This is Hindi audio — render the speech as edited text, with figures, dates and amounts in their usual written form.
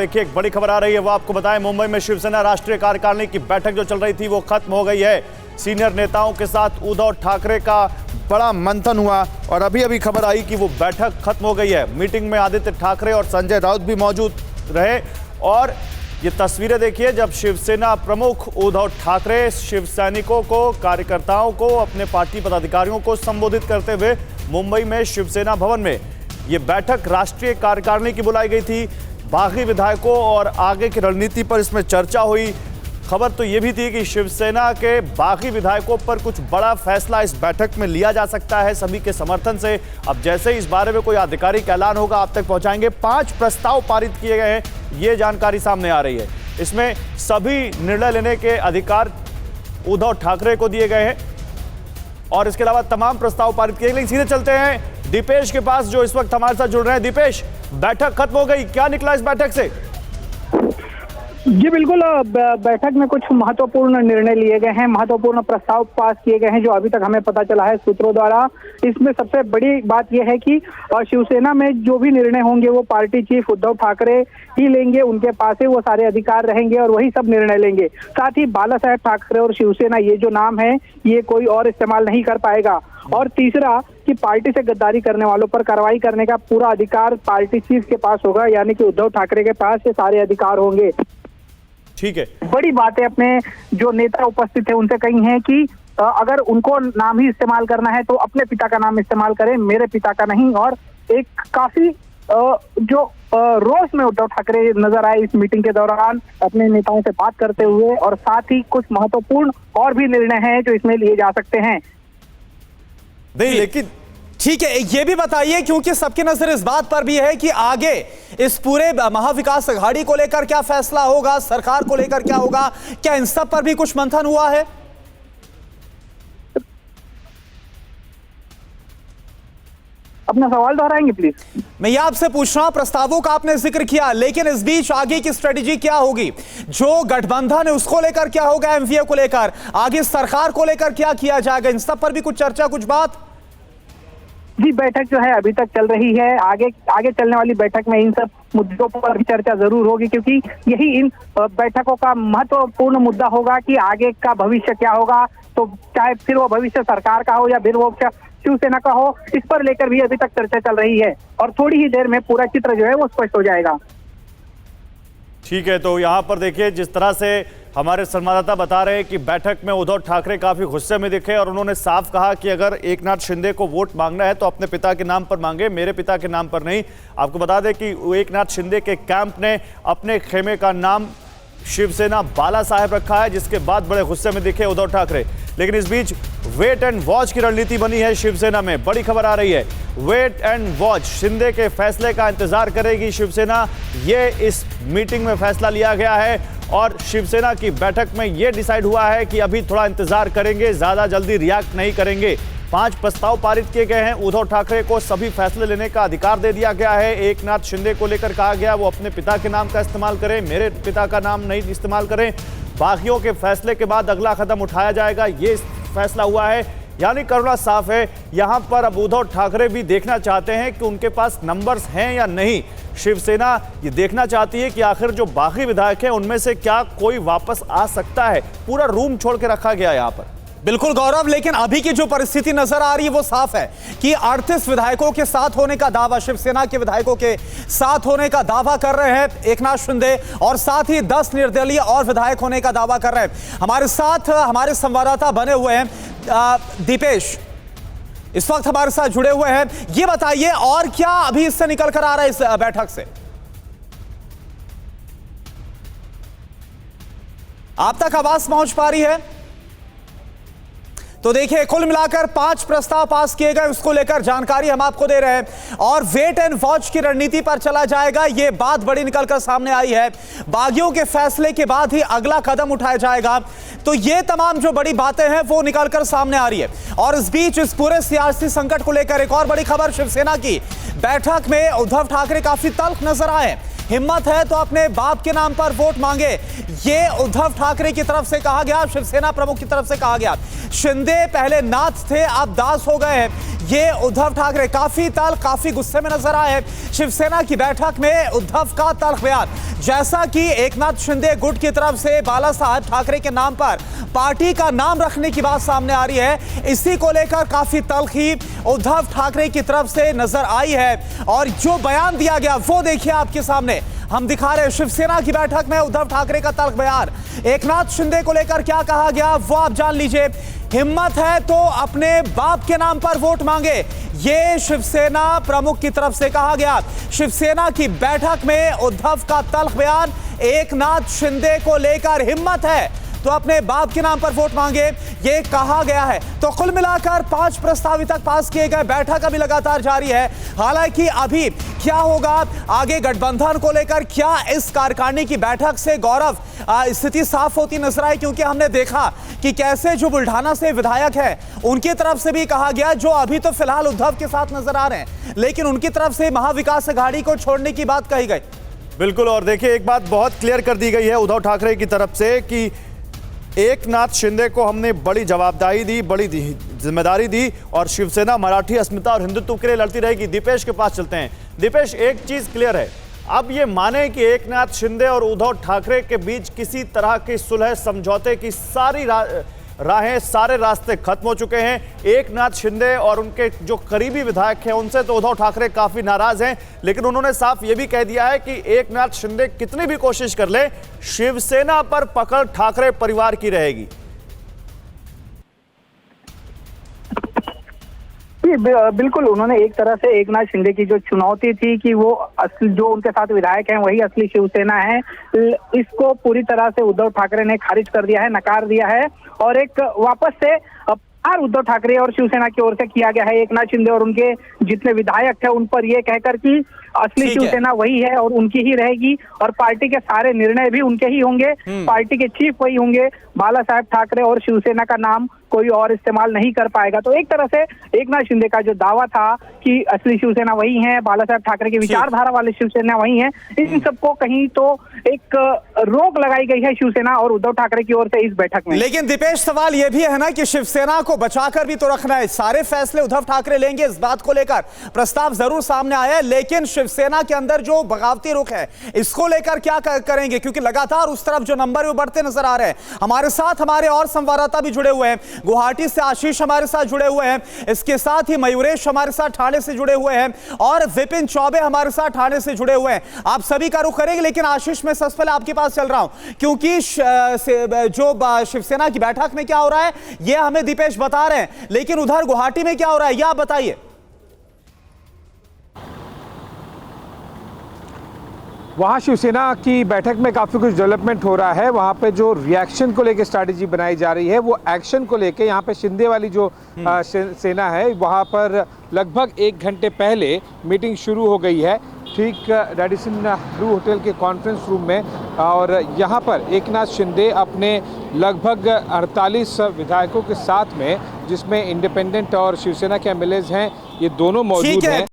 देखिए एक बड़ी खबर आ रही है, वो आपको बताएं। मुंबई में शिवसेना राष्ट्रीय कार्यकारिणी की बैठक जो चल रही थी वो खत्म हो गई है। सीनियर नेताओं के साथ उद्धव ठाकरे का बड़ा मंथन हुआ और अभी अभी खबर आई कि वो बैठक खत्म हो गई है। मीटिंग में आदित्य ठाकरे और संजय राउत भी मौजूद रहे और ये तस्वीरें देखिए जब शिवसेना प्रमुख उद्धव ठाकरे शिव सैनिकों को, कार्यकर्ताओं को, अपने पार्टी पदाधिकारियों को संबोधित करते हुए मुंबई में शिवसेना भवन में ये बैठक राष्ट्रीय कार्यकारिणी की बुलाई गई थी। बागी विधायकों और आगे की रणनीति पर इसमें चर्चा हुई। खबर तो ये भी थी कि शिवसेना के बागी विधायकों पर कुछ बड़ा फैसला इस बैठक में लिया जा सकता है सभी के समर्थन से। अब जैसे ही इस बारे में कोई आधिकारिक ऐलान होगा आप तक पहुंचाएंगे। 5 प्रस्ताव पारित किए गए हैं, ये जानकारी सामने आ रही है। इसमें सभी निर्णय लेने के अधिकार उद्धव ठाकरे को दिए गए हैं और इसके अलावा तमाम प्रस्ताव पारित किए गए। सीधे चलते हैं दीपेश के पास जो इस वक्त हमारे साथ जुड़ रहे हैं। दीपेश, बैठक खत्म हो गई, क्या निकला इस बैठक से? जी बिल्कुल, बैठक में कुछ महत्वपूर्ण निर्णय लिए गए हैं, महत्वपूर्ण प्रस्ताव पास किए गए हैं जो अभी तक हमें पता चला है सूत्रों द्वारा। इसमें सबसे बड़ी बात यह है कि शिवसेना में जो भी निर्णय होंगे वो पार्टी चीफ उद्धव ठाकरे ही लेंगे, उनके पास ही वो सारे अधिकार रहेंगे और वही सब निर्णय लेंगे। साथ ही बाला साहेब ठाकरे और शिवसेना ये जो नाम है ये कोई और इस्तेमाल नहीं कर पाएगा। और तीसरा कि पार्टी से गद्दारी करने वालों पर कार्रवाई करने का पूरा अधिकार पार्टी चीफ के पास होगा, यानी कि उद्धव ठाकरे के पास ये सारे अधिकार होंगे। ठीक है, बड़ी बातें अपने जो नेता उपस्थित है उनसे कही हैं कि अगर उनको नाम ही इस्तेमाल करना है तो अपने पिता का नाम इस्तेमाल करें, मेरे पिता का नहीं। और एक काफी जो रोष में उद्धव ठाकरे नजर आए इस मीटिंग के दौरान अपने नेताओं से बात करते हुए, और साथ ही कुछ महत्वपूर्ण और भी निर्णय हैं जो इसमें लिए जा सकते हैं। नहीं लेकिन ठीक है, ये भी बताइए क्योंकि सबकी नजर इस बात पर भी है कि आगे इस पूरे महाविकास अघाड़ी को लेकर क्या फैसला होगा, सरकार को लेकर क्या होगा, क्या इन सब पर भी कुछ मंथन हुआ है? अपना सवाल दोहराएंगे प्लीज? मैं ये आपसे पूछ रहा हूं, प्रस्तावों का आपने जिक्र किया, लेकिन इस बीच आगे की स्ट्रेटेजी क्या होगी? जो गठबंधन है उसको लेकर क्या होगा, एमवीए को लेकर, आगे सरकार को लेकर क्या किया जाएगा, इन सब पर भी कुछ चर्चा, कुछ बात? जी, बैठक जो है अभी तक चल रही है। आगे चलने वाली बैठक में इन सब मुद्दों पर भी चर्चा जरूर होगी, क्योंकि यही इन बैठकों का महत्वपूर्ण मुद्दा होगा कि आगे का भविष्य क्या होगा। तो चाहे फिर वो भविष्य सरकार का हो या फिर वो शिवसेना का हो, इस पर लेकर भी अभी तक चर्चा चल रही है और थोड़ी ही देर में पूरा चित्र जो है वो स्पष्ट हो जाएगा। ठीक है, तो यहाँ पर देखिए जिस तरह से हमारे संवाददाता बता रहे हैं कि बैठक में उद्धव ठाकरे काफी गुस्से में दिखे और उन्होंने साफ कहा कि अगर एकनाथ शिंदे को वोट मांगना है तो अपने पिता के नाम पर मांगे, मेरे पिता के नाम पर नहीं। आपको बता दें कि एकनाथ शिंदे के कैंप ने अपने खेमे का नाम शिवसेना बाला साहेब रखा है, जिसके बाद बड़े गुस्से में दिखे उद्धव ठाकरे। लेकिन इस बीच वेट एंड वॉच की रणनीति बनी है शिवसेना में। बड़ी खबर आ रही है, वेट एंड वॉच, शिंदे के फैसले का इंतजार करेगी शिवसेना। ये इस मीटिंग में फैसला लिया गया है और शिवसेना की बैठक में यह डिसाइड हुआ है कि अभी थोड़ा इंतजार करेंगे, ज्यादा जल्दी रिएक्ट नहीं करेंगे। 5 प्रस्ताव पारित किए गए हैं। उद्धव ठाकरे को सभी फैसले लेने का अधिकार दे दिया गया है। एकनाथ शिंदे को लेकर कहा गया वो अपने पिता के नाम का इस्तेमाल करें, मेरे पिता का नाम नहीं इस्तेमाल करें। बाकियों के फैसले के बाद अगला कदम उठाया जाएगा, ये फैसला हुआ है। यानी करुणा साफ है, यहां पर अब उद्धव ठाकरे भी देखना चाहते हैं कि उनके पास नंबर्स हैं या नहीं। शिवसेना ये देखना चाहती है कि आखिर जो बाकी विधायक हैं उनमें से क्या कोई वापस आ सकता है। पूरा रूम छोड़ के रखा गया यहां पर। बिल्कुल गौरव, लेकिन अभी की जो परिस्थिति नजर आ रही है वो साफ है कि 38 विधायकों के साथ होने का दावा, शिवसेना के विधायकों के साथ होने का दावा कर रहे हैं एकनाथ शिंदे, और साथ ही 10 निर्दलीय और विधायक होने का दावा कर रहे हैं। हमारे साथ हमारे संवाददाता बने हुए हैं दीपेश, इस वक्त हमारे साथ जुड़े हुए हैं। ये बताइए और क्या अभी इससे निकल कर आ रहा है इस बैठक से? आप तक आवाज पहुंच पा रही है? तो देखिए कुल मिलाकर 5 प्रस्ताव पास किए गए, उसको लेकर जानकारी हम आपको दे रहे हैं और वेट एंड वॉच की रणनीति पर चला जाएगा। यह बात बड़ी निकलकर सामने आई है, बागियों के फैसले के बाद ही अगला कदम उठाया जाएगा। तो ये तमाम जो बड़ी बातें हैं वो निकलकर सामने आ रही है। और इस बीच इस पूरे सियासी संकट को लेकर एक और बड़ी खबर, शिवसेना की बैठक में उद्धव ठाकरे काफी तल्ख नजर आए। हिम्मत है तो अपने बाप के नाम पर वोट मांगे, ये उद्धव ठाकरे की तरफ से कहा गया, शिवसेना प्रमुख की तरफ से कहा गया। शिंदे पहले नाथ थे अब दास हो गए हैं, ये उद्धव ठाकरे काफी काफी गुस्से में नजर आए। शिवसेना की बैठक में उद्धव का तल्ख बयान, जैसा कि एकनाथ शिंदे गुट की तरफ से बाला साहब ठाकरे के नाम पर पार्टी का नाम रखने की बात सामने आ रही है, इसी को लेकर काफी तल्खी उद्धव ठाकरे की तरफ से नजर आई है। और जो बयान दिया गया वो देखिए आपके सामने हम दिखा रहे हैं। शिवसेना की बैठक में उद्धव ठाकरे का तल्ख बयान, एकनाथ शिंदे को लेकर क्या कहा गया वो आप जान लीजिए। हिम्मत है तो अपने बाप के नाम पर वोट मांगे, ये शिवसेना प्रमुख की तरफ से कहा गया। शिवसेना की बैठक में उद्धव का तल्ख बयान, एकनाथ शिंदे को लेकर हिम्मत है तो अपने बाप के नाम पर वोट मांगे, ये कहा गया है। तो कुल मिलाकर 5 प्रस्ताव तक पास किए गए। बैठक अभी लगातार जारी है। हालांकि अभी क्या होगा आगे गठबंधन को लेकर, क्या इस कार्यकारिणी की बैठक से गौरव स्थिति साफ होती नजर आई, क्योंकि हमने देखा कि कैसे जो बुल्ढाना से विधायक है उनकी तरफ से भी कहा गया, जो अभी तो फिलहाल उद्धव के साथ नजर आ रहे हैं, लेकिन उनकी तरफ से महाविकास अघाड़ी को छोड़ने की बात कही गई। बिल्कुल, और देखिए एक बात बहुत क्लियर कर दी गई है उद्धव ठाकरे की तरफ से कि एकनाथ शिंदे को हमने बड़ी जवाबदारी दी, बड़ी जिम्मेदारी दी और शिवसेना मराठी अस्मिता और हिंदुत्व के लिए लड़ती रहेगी। दीपेश के पास चलते हैं। दीपेश, एक चीज क्लियर है, अब ये माने कि एकनाथ शिंदे और उद्धव ठाकरे के बीच किसी तरह की सुलह समझौते की सारी राहें, सारे रास्ते खत्म हो चुके हैं। एकनाथ शिंदे और उनके जो करीबी विधायक हैं उनसे तो उद्धव ठाकरे काफी नाराज हैं, लेकिन उन्होंने साफ ये भी कह दिया है कि एकनाथ शिंदे कितनी भी कोशिश कर ले, शिवसेना पर पकड़ ठाकरे परिवार की रहेगी। बिल्कुल, उन्होंने एक तरह से एकनाथ शिंदे की जो चुनौती थी कि वो असली जो उनके साथ विधायक हैं वही असली शिवसेना है, इसको पूरी तरह से उद्धव ठाकरे ने खारिज कर दिया है, नकार दिया है। और एक वापस से उद्धव ठाकरे और शिवसेना की ओर से किया गया है एकनाथ शिंदे और उनके जितने विधायक थे उन पर यह कहकर कि असली शिवसेना वही है और उनकी ही रहेगी और पार्टी के सारे निर्णय भी उनके ही होंगे, पार्टी के चीफ वही होंगे, बाला साहब ठाकरे और शिवसेना का नाम कोई और इस्तेमाल नहीं कर पाएगा। तो एक तरह से एकनाथ शिंदे का जो दावा था कि असली शिवसेना वही है, बाला साहब ठाकरे की विचारधारा वाले शिवसेना वही है, इन सबको कहीं तो एक रोक लगाई गई है शिवसेना और उद्धव ठाकरे की ओर से इस बैठक में। लेकिन दीपेश, सवाल यह भी है ना कि शिवसेना को बचाकर भी तो रखना है, सारे फैसले उद्धव ठाकरे लेंगे, इस बात को लेकर प्रस्ताव जरूर सामने आया है, लेकिन शिवसेना के अंदर जो बगावती रुख है इसको लेकर क्या करेंगे, क्योंकि लगातार उस तरफ जो नंबर वो बढ़ते नजर आ रहे हैं। हमारे साथ हमारे और संवाददाता भी जुड़े हुए हैं, गुवाहाटी से आशीष हमारे साथ जुड़े हुए हैं, इसके साथ ही मयूरेश हमारे साथ ठाणे से जुड़े हुए हैं और विपिन चौबे हमारे साथ ठाणे से जुड़े हुए हैं। आप सभी का रुख करेंगे, लेकिन आशीष मैं सबसे पहले आपके पास चल रहा हूं, क्योंकि जो शिवसेना की बैठक में क्या हो रहा है यह हमें दीपेश बता रहे हैं, लेकिन उधर गुवाहाटी में क्या हो रहा है यह आप बताइए। वहाँ शिवसेना की बैठक में काफ़ी कुछ डेवलपमेंट हो रहा है। वहाँ पे जो रिएक्शन को लेके स्ट्रैटेजी बनाई जा रही है वो एक्शन को लेके, यहाँ पे शिंदे वाली जो सेना है वहाँ पर लगभग 1 घंटे पहले मीटिंग शुरू हो गई है, ठीक रेडिसन ब्लू होटल के कॉन्फ्रेंस रूम में। और यहाँ पर एकनाथ शिंदे अपने लगभग 48 विधायकों के साथ में, जिसमें इंडिपेंडेंट और शिवसेना के एमएलएज हैं, ये दोनों मौजूद हैं।